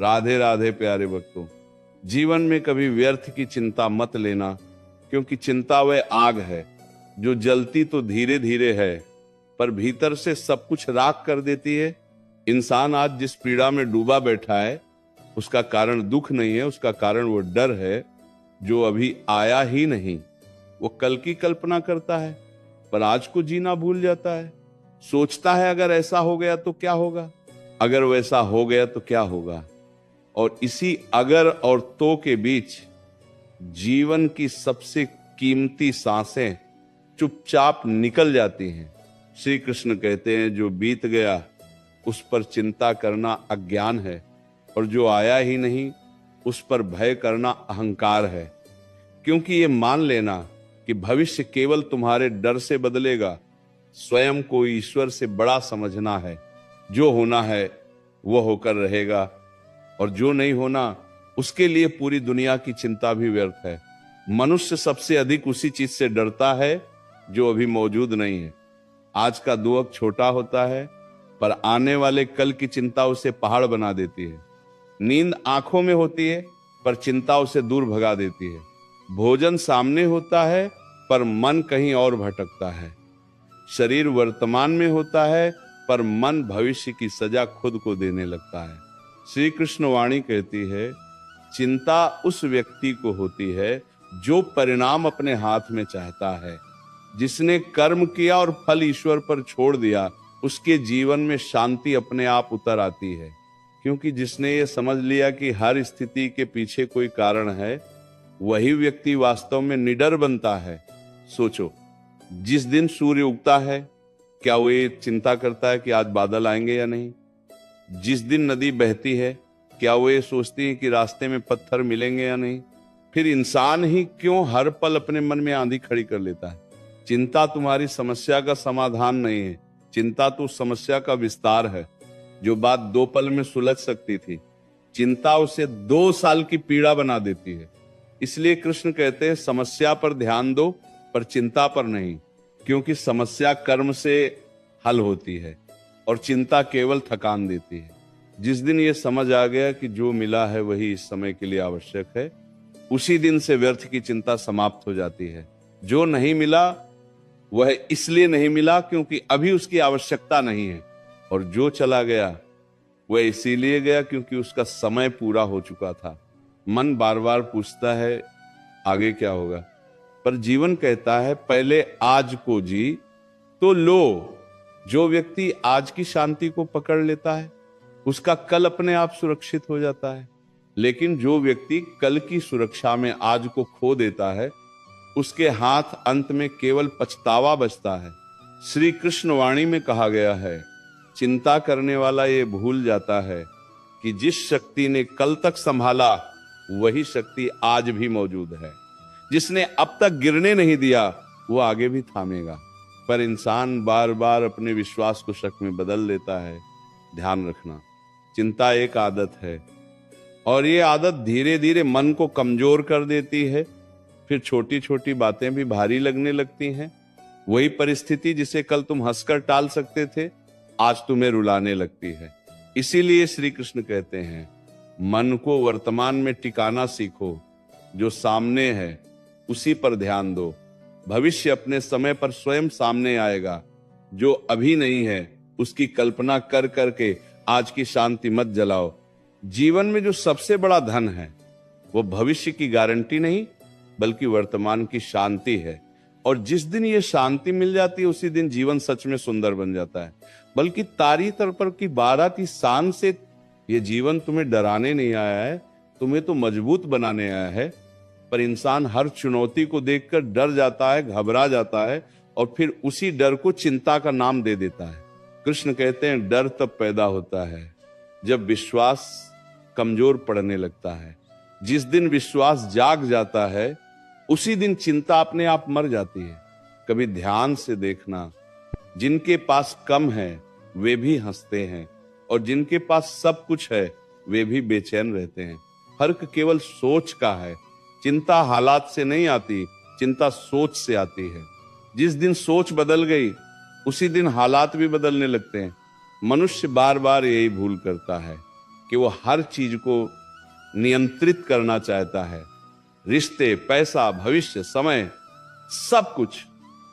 राधे राधे प्यारे भक्तों। जीवन में कभी व्यर्थ की चिंता मत लेना, क्योंकि चिंता वह आग है जो जलती तो धीरे धीरे है पर भीतर से सब कुछ राख कर देती है। इंसान आज जिस पीड़ा में डूबा बैठा है उसका कारण दुख नहीं है, उसका कारण वो डर है जो अभी आया ही नहीं। वो कल की कल्पना करता है पर आज को जीना भूल जाता है। सोचता है अगर ऐसा हो गया तो क्या होगा, अगर वैसा हो गया तो क्या होगा। और इसी अगर और तो के बीच जीवन की सबसे कीमती सांसें चुपचाप निकल जाती हैं। श्री कृष्ण कहते हैं जो बीत गया उस पर चिंता करना अज्ञान है, और जो आया ही नहीं उस पर भय करना अहंकार है। क्योंकि ये मान लेना कि भविष्य केवल तुम्हारे डर से बदलेगा, स्वयं को ईश्वर से बड़ा समझना है। जो होना है वो होकर रहेगा, और जो नहीं होना उसके लिए पूरी दुनिया की चिंता भी व्यर्थ है। मनुष्य सबसे अधिक उसी चीज से डरता है जो अभी मौजूद नहीं है। आज का दुख छोटा होता है पर आने वाले कल की चिंता उसे पहाड़ बना देती है। नींद आंखों में होती है पर चिंता उसे दूर भगा देती है। भोजन सामने होता है पर मन कहीं और भटकता है। शरीर वर्तमान में होता है पर मन भविष्य की सजा खुद को देने लगता है। श्री कृष्ण वाणी कहती है चिंता उस व्यक्ति को होती है जो परिणाम अपने हाथ में चाहता है। जिसने कर्म किया और फल ईश्वर पर छोड़ दिया उसके जीवन में शांति अपने आप उतर आती है। क्योंकि जिसने ये समझ लिया कि हर स्थिति के पीछे कोई कारण है, वही व्यक्ति वास्तव में निडर बनता है। सोचो, जिस दिन सूर्य उगता है क्या वो ये चिंता करता है कि आज बादल आएंगे या नहीं? जिस दिन नदी बहती है क्या वो ये सोचती है कि रास्ते में पत्थर मिलेंगे या नहीं? फिर इंसान ही क्यों हर पल अपने मन में आंधी खड़ी कर लेता है? चिंता तुम्हारी समस्या का समाधान नहीं है, चिंता तो समस्या का विस्तार है। जो बात 2 पल में सुलझ सकती थी, चिंता उसे 2 साल की पीड़ा बना देती है। इसलिए कृष्ण कहते हैं समस्या पर ध्यान दो पर चिंता पर नहीं, क्योंकि समस्या कर्म से हल होती है और चिंता केवल थकान देती है। जिस दिन ये समझ आ गया कि जो मिला है वही इस समय के लिए आवश्यक है, उसी दिन से व्यर्थ की चिंता समाप्त हो जाती है। जो नहीं मिला वह इसलिए नहीं मिला क्योंकि अभी उसकी आवश्यकता नहीं है, और जो चला गया वह इसीलिए गया क्योंकि उसका समय पूरा हो चुका था। मन बार बार पूछता है आगे क्या होगा, पर जीवन कहता है पहले आज को जी तो लो। जो व्यक्ति आज की शांति को पकड़ लेता है उसका कल अपने आप सुरक्षित हो जाता है, लेकिन जो व्यक्ति कल की सुरक्षा में आज को खो देता है उसके हाथ अंत में केवल पछतावा बचता है। श्री कृष्ण वाणी में कहा गया है चिंता करने वाला ये भूल जाता है कि जिस शक्ति ने कल तक संभाला वही शक्ति आज भी मौजूद है। जिसने अब तक गिरने नहीं दिया वो आगे भी थामेगा। पर इंसान बार बार अपने विश्वास को शक में बदल लेता है। ध्यान रखना, चिंता एक आदत है और ये आदत धीरे धीरे मन को कमजोर कर देती है। फिर छोटी छोटी बातें भी भारी लगने लगती हैं। वही परिस्थिति जिसे कल तुम हंसकर टाल सकते थे आज तुम्हें रुलाने लगती है। इसीलिए श्री कृष्ण कहते हैं मन को वर्तमान में टिकाना सीखो। जो सामने है उसी पर ध्यान दो। भविष्य अपने समय पर स्वयं सामने आएगा। जो अभी नहीं है उसकी कल्पना कर करके आज की शांति मत जलाओ। जीवन में जो सबसे बड़ा धन है वो भविष्य की गारंटी नहीं बल्कि वर्तमान की शांति है। और जिस दिन ये शांति मिल जाती है उसी दिन जीवन सच में सुंदर बन जाता है। बल्कि तारी तरपर की 12 की शान से ये जीवन तुम्हें डराने नहीं आया है, तुम्हें तो मजबूत बनाने आया है। पर इंसान हर चुनौती को देखकर डर जाता है, घबरा जाता है और फिर उसी डर को चिंता का नाम दे देता है। कृष्ण कहते हैं डर तब पैदा होता है जब विश्वास कमजोर पड़ने लगता है। जिस दिन विश्वास जाग जाता है उसी दिन चिंता अपने आप मर जाती है। कभी ध्यान से देखना, जिनके पास कम है वे भी हंसते हैं और जिनके पास सब कुछ है वे भी बेचैन रहते हैं। फर्क केवल सोच का है। चिंता हालात से नहीं आती, चिंता सोच से आती है। जिस दिन सोच बदल गई उसी दिन हालात भी बदलने लगते हैं। मनुष्य बार बार यही भूल करता है कि वो हर चीज को नियंत्रित करना चाहता है, रिश्ते, पैसा, भविष्य, समय, सब कुछ।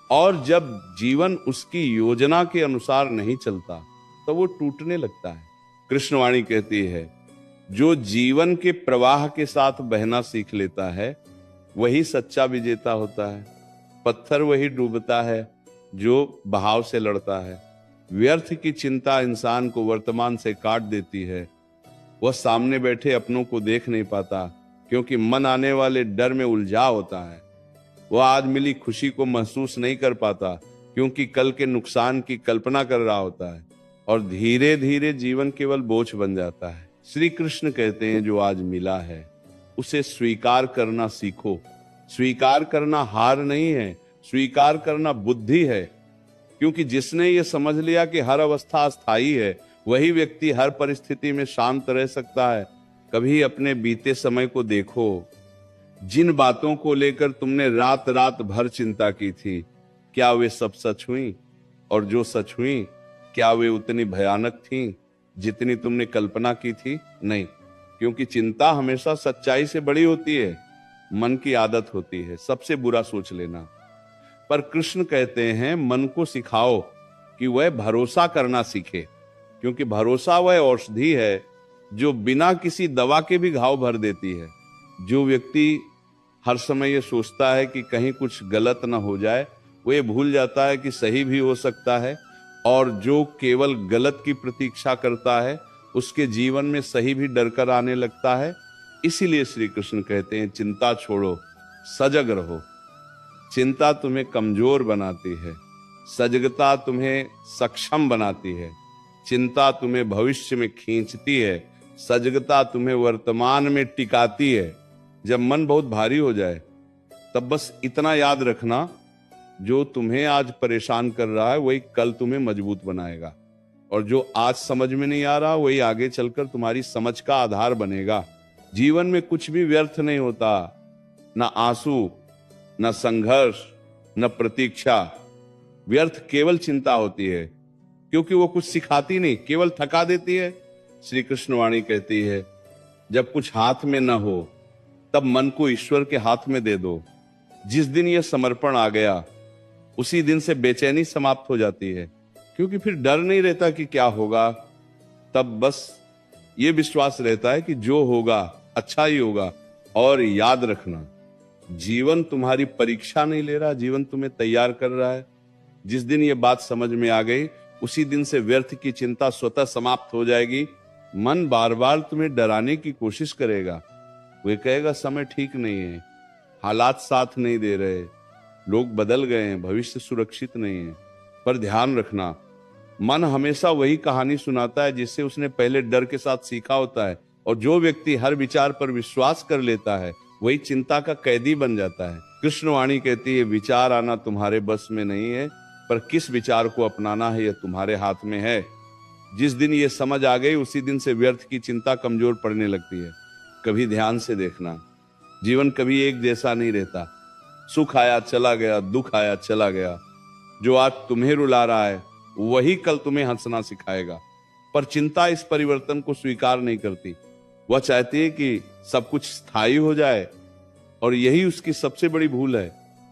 और जब जीवन उसकी योजना के अनुसार नहीं चलता तो वो टूटने लगता है। कृष्णवाणी कहती है, जो जीवन के प्रवाह के साथ बहना सीख लेता है वही सच्चा विजेता होता है। पत्थर वही डूबता है जो बहाव से लड़ता है। व्यर्थ की चिंता इंसान को वर्तमान से काट देती है। वह सामने बैठे अपनों को देख नहीं पाता, क्योंकि मन आने वाले डर में उलझा होता है। वह आज मिली खुशी को महसूस नहीं कर पाता, क्योंकि कल के नुकसान की कल्पना कर रहा होता है। और धीरे धीरे जीवन केवल बोझ बन जाता है। श्री कृष्ण कहते हैं, जो आज मिला है उसे स्वीकार करना सीखो। स्वीकार करना हार नहीं है, स्वीकार करना बुद्धि है। क्योंकि जिसने ये समझ लिया कि हर अवस्था अस्थायी है, वही व्यक्ति हर परिस्थिति में शांत रह सकता है। कभी अपने बीते समय को देखो। जिन बातों को लेकर तुमने रात रात भर चिंता की थी, क्या वे सब सच हुई? और जो सच हुई, क्या वे उतनी भयानक थीं जितनी तुमने कल्पना की थी? नहीं, क्योंकि चिंता हमेशा सच्चाई से बड़ी होती है। मन की आदत होती है सबसे बुरा सोच लेना। पर कृष्ण कहते हैं, मन को सिखाओ कि वह भरोसा करना सीखे, क्योंकि भरोसा वह औषधि है जो बिना किसी दवा के भी घाव भर देती है। जो व्यक्ति हर समय ये सोचता है कि कहीं कुछ गलत ना हो जाए, वो ये भूल जाता है कि सही भी हो सकता है। और जो केवल गलत की प्रतीक्षा करता है, उसके जीवन में सही भी डर कर आने लगता है। इसीलिए श्री कृष्ण कहते हैं, चिंता छोड़ो, सजग रहो। चिंता तुम्हें कमजोर बनाती है, सजगता तुम्हें सक्षम बनाती है। चिंता तुम्हें भविष्य में खींचती है, सजगता तुम्हें वर्तमान में टिकाती है। जब मन बहुत भारी हो जाए, तब बस इतना याद रखना, जो तुम्हें आज परेशान कर रहा है वही कल तुम्हें मजबूत बनाएगा। और जो आज समझ में नहीं आ रहा, वही आगे चलकर तुम्हारी समझ का आधार बनेगा। जीवन में कुछ भी व्यर्थ नहीं होता, ना आंसू, न संघर्ष, न प्रतीक्षा। व्यर्थ केवल चिंता होती है, क्योंकि वो कुछ सिखाती नहीं, केवल थका देती है। श्री कृष्ण वाणी कहती है, जब कुछ हाथ में न हो तब मन को ईश्वर के हाथ में दे दो। जिस दिन यह समर्पण आ गया, उसी दिन से बेचैनी समाप्त हो जाती है, क्योंकि फिर डर नहीं रहता कि क्या होगा। तब बस ये विश्वास रहता है कि जो होगा अच्छा ही होगा। और याद रखना, जीवन तुम्हारी परीक्षा नहीं ले रहा, जीवन तुम्हें तैयार कर रहा है। जिस दिन ये बात समझ में आ गई, उसी दिन से व्यर्थ की चिंता स्वतः समाप्त हो जाएगी। मन बार बार तुम्हें डराने की कोशिश करेगा। वे कहेगा समय ठीक नहीं है, हालात साथ नहीं दे रहे, लोग बदल गए हैं, भविष्य सुरक्षित नहीं है। पर ध्यान रखना, मन हमेशा वही कहानी सुनाता है जिससे उसने पहले डर के साथ सीखा होता है। और जो व्यक्ति हर विचार पर विश्वास कर लेता है, वही चिंता का कैदी बन जाता है। कृष्णवाणी कहती है, विचार आना तुम्हारे बस में नहीं है, पर किस विचार को अपनाना है यह तुम्हारे हाथ में है। जिस दिन ये समझ आ गई, उसी दिन से व्यर्थ की चिंता कमजोर पड़ने लगती है। कभी ध्यान से देखना, जीवन कभी एक जैसा नहीं रहता। सुख आया चला गया, दुख आया चला गया। जो आज तुम्हें रुला रहा है, वही कल तुम्हें हंसना सिखाएगा। पर चिंता इस परिवर्तन को स्वीकार नहीं करती। वह चाहती है कि सब कुछ स्थायी हो जाए, और यही उसकी सबसे बड़ी भूल है।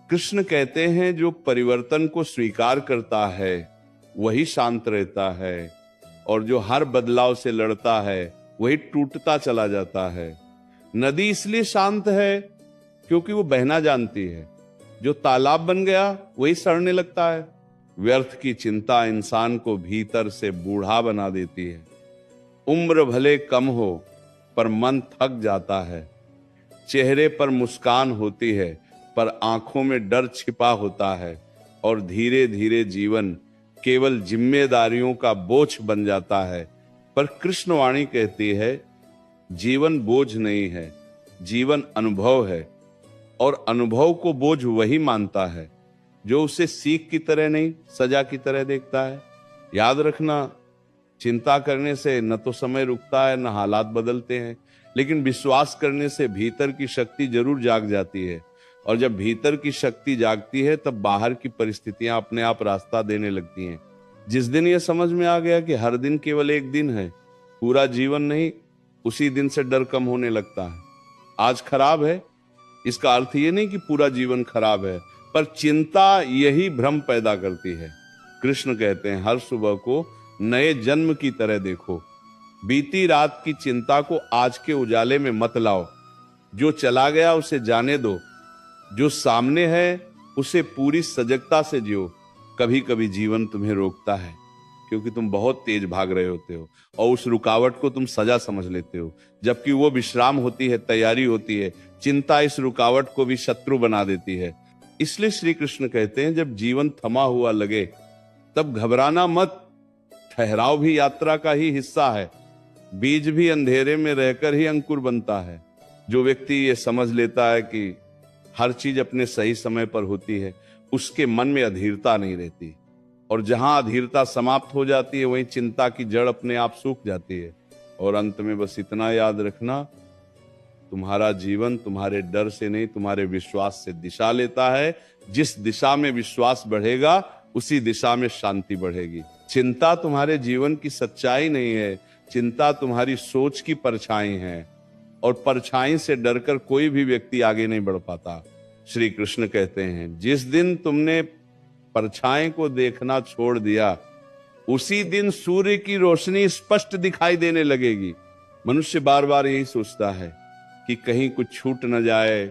कृष्ण कहते हैं, जो परिवर्तन को स्वीकार करता है वही शांत रहता है, और जो हर बदलाव से लड़ता है वही टूटता चला जाता है। नदी इसलिए शांत है क्योंकि वो बहना जानती है। जो तालाब बन गया वही सड़ने लगता है। व्यर्थ की चिंता इंसान को भीतर से बूढ़ा बना देती है। उम्र भले कम हो, पर मन थक जाता है। चेहरे पर मुस्कान होती है, पर आंखों में डर छिपा होता है। और धीरे धीरे जीवन केवल जिम्मेदारियों का बोझ बन जाता है। पर कृष्णवाणी कहती है, जीवन बोझ नहीं है, जीवन अनुभव है। और अनुभव को बोझ वही मानता है जो उसे सीख की तरह नहीं, सजा की तरह देखता है। याद रखना, चिंता करने से न तो समय रुकता है, न हालात बदलते हैं, लेकिन विश्वास करने से भीतर की शक्ति जरूर जाग जाती है। और जब भीतर की शक्ति जागती है, तब बाहर की परिस्थितियां अपने आप रास्ता देने लगती हैं। जिस दिन यह समझ में आ गया कि हर दिन केवल एक दिन है, पूरा जीवन नहीं, उसी दिन से डर कम होने लगता है। आज खराब है, इसका अर्थ ये नहीं कि पूरा जीवन खराब है, पर चिंता यही भ्रम पैदा करती है। कृष्ण कहते हैं हर सुबह को नए जन्म की तरह देखो। बीती रात की चिंता को आज के उजाले में मत लाओ। जो चला गया उसे जाने दो, जो सामने है उसे पूरी सजगता से जियो। कभी कभी जीवन तुम्हें रोकता है क्योंकि तुम बहुत तेज भाग रहे होते हो और उस रुकावट को तुम सजा समझ लेते हो, जबकि वो विश्राम होती है, तैयारी होती है। चिंता इस रुकावट को भी शत्रु बना देती है। इसलिए श्री कृष्ण कहते हैं जब जीवन थमा हुआ लगे तब घबराना मत। ठहराव भी यात्रा का ही हिस्सा है। बीज भी अंधेरे में रहकर ही अंकुर बनता है। जो व्यक्ति ये समझ लेता है कि हर चीज अपने सही समय पर होती है, उसके मन में अधीरता नहीं रहती, और जहां अधीरता समाप्त हो जाती है वहीं चिंता की जड़ अपने आप सूख जाती है। और अंत में बस इतना याद रखना, तुम्हारा जीवन तुम्हारे डर से नहीं, तुम्हारे विश्वास से दिशा लेता है। जिस दिशा में विश्वास बढ़ेगा उसी दिशा में शांति बढ़ेगी। चिंता तुम्हारे जीवन की सच्चाई नहीं है, चिंता तुम्हारी सोच की परछाई है, और परछाई से डरकर कोई भी व्यक्ति आगे नहीं बढ़ पाता। श्री कृष्ण कहते हैं जिस दिन तुमने परछाई को देखना छोड़ दिया उसी दिन सूर्य की रोशनी स्पष्ट दिखाई देने लगेगी। मनुष्य बार बार यही सोचता है कि कहीं कुछ छूट न जाए,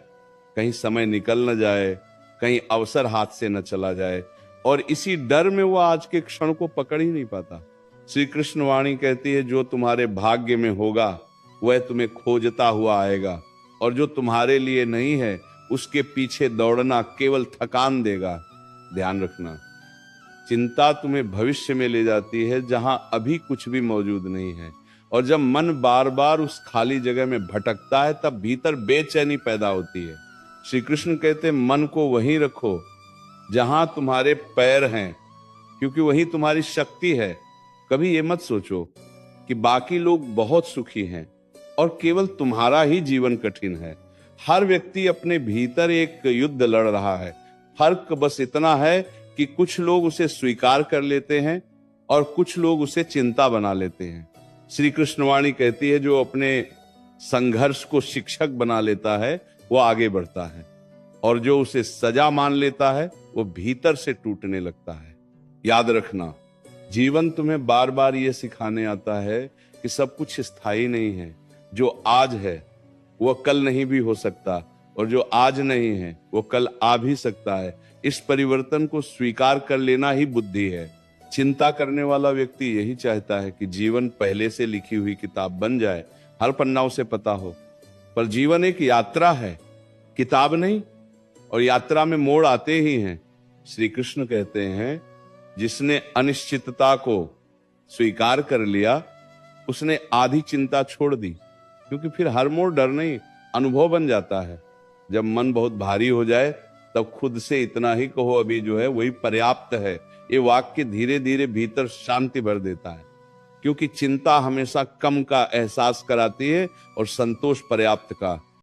कहीं समय निकल न जाए, कहीं अवसर हाथ से न चला जाए, और इसी डर में वो आज के क्षण को पकड़ ही नहीं पाता। श्री कृष्ण वाणी कहती है जो तुम्हारे भाग्य में होगा वह तुम्हें खोजता हुआ आएगा, और जो तुम्हारे लिए नहीं है उसके पीछे दौड़ना केवल थकान देगा। ध्यान रखना, चिंता तुम्हें भविष्य में ले जाती है जहां अभी कुछ भी मौजूद नहीं है, और जब मन बार बार उस खाली जगह में भटकता है तब भीतर बेचैनी पैदा होती है। श्री कृष्ण कहते हैं मन को वहीं रखो जहां तुम्हारे पैर हैं, क्योंकि वहीं तुम्हारी शक्ति है। कभी ये मत सोचो कि बाकी लोग बहुत सुखी हैं और केवल तुम्हारा ही जीवन कठिन है। हर व्यक्ति अपने भीतर एक युद्ध लड़ रहा है। फर्क बस इतना है कि कुछ लोग उसे स्वीकार कर लेते हैं और कुछ लोग उसे चिंता बना लेते हैं। श्री कृष्णवाणी कहती है जो अपने संघर्ष को शिक्षक बना लेता है वो आगे बढ़ता है, और जो उसे सजा मान लेता है वो भीतर से टूटने लगता है। याद रखना, जीवन तुम्हें बार बार ये सिखाने आता है कि सब कुछ स्थायी नहीं है। जो आज है वह कल नहीं भी हो सकता, और जो आज नहीं है वो कल आ भी सकता है। इस परिवर्तन को स्वीकार कर लेना ही बुद्धि है। चिंता करने वाला व्यक्ति यही चाहता है कि जीवन पहले से लिखी हुई किताब बन जाए, हर पन्ना उसे पता हो। पर जीवन एक यात्रा है, किताब नहीं, और यात्रा में मोड़ आते ही हैं। श्री कृष्ण कहते हैं जिसने अनिश्चितता को स्वीकार कर लिया उसने आधी चिंता छोड़ दी, क्योंकि फिर हर मोड़ डर नहीं, अनुभव बन जाता है। जब मन बहुत भारी हो जाए तब खुद से इतना ही कहो अभी जो है वही पर्याप्त है। ये वाक्य धीरे धीरे भीतर शांति भर देता है, क्योंकि चिंता हमेशा कम का एहसास कराती है और संतोष पर्याप्त का।